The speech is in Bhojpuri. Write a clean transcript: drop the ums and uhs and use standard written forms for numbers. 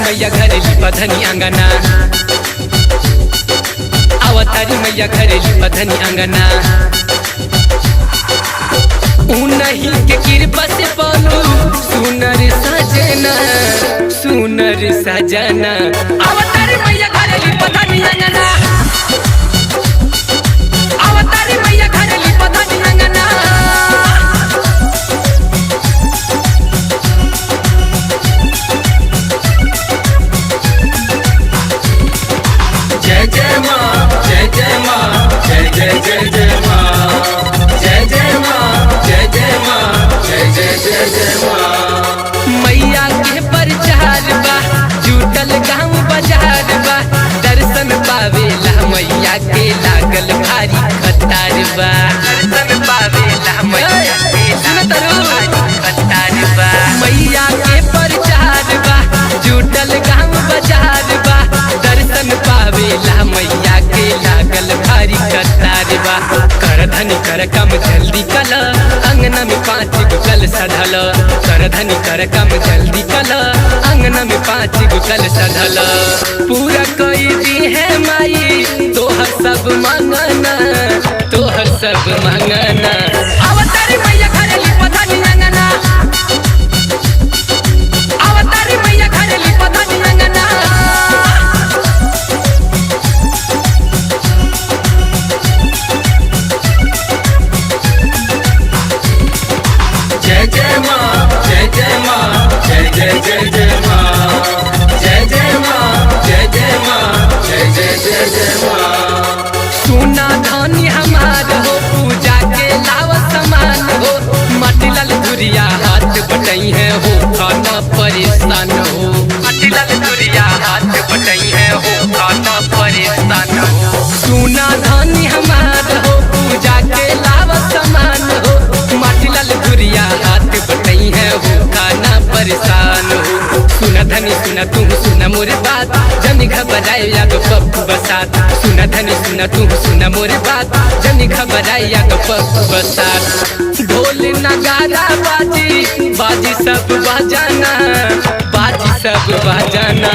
मैया घरे लिपधनी अंगना, अवतारी मैया घरे लिपधनी अंगना। उन्हीं के कृपा से पालू सुनर सजना, सुनर सजना। अवतारी मैया घरे लिपधनी अंगना, अवतारी मैया घरे लिपधनी अंगना। जय जय माँ, जय जय माँ, जय जय जय जय माँ, जय जय माँ, जय जय माँ, जय जय जय जय माँ। मैया के प्रचार बा, जुटल गाँव बाजार बा, दर्शन पावेला मैया के लागल भारी कतार बा। दर्शन पावेला मैया के लागल भारी कतार बा। मैया के प्रचार बा, जुटल गाँव बाजार बा, दर्शन पावेला मैया के लागल भारी कतार बा। कर धनी कर कम जल्दी कल, अंगना में 5 गो कल सधल। कर धनी कर कम जल्दी कल, अंगना में 5 गो कल सधल। पूरा कोई दी है माई तोहर सब मांगना, तोहर सब मांगना। अवतारी मैया घरे लिपधनी अंगना, अवतारी मैया घरे लिपधनी अंगना। जय जय माँ, जय जय माँ, जय जय जय जय माँ, जय जय माँ, जय जय माँ, जय जय जय जय माँ। सुना धनी हमार हो, पूजा के लाव समान हो, मटिलल दुरिया हाथ बटई है हो, खाना परेशान हो। मटिलल दुरिया हाथ बटई है हो, खाना परेशान हो। सुना धनी हमार हो, पूजा के लाव समान हो, मटिलल दुरिया हाथ बटई है हो, खाना परेशान हो। सुना धनी सुना तू सुना मोर बात, जनी घबराए या तो पप्पू बसात। सुना धनी सुना तू सुना मोर बात, जनी घबराए या तो पप्पू बसात। ढोल नगारा बाजी, बाजी सब बजाना, बाजी सब बजाना।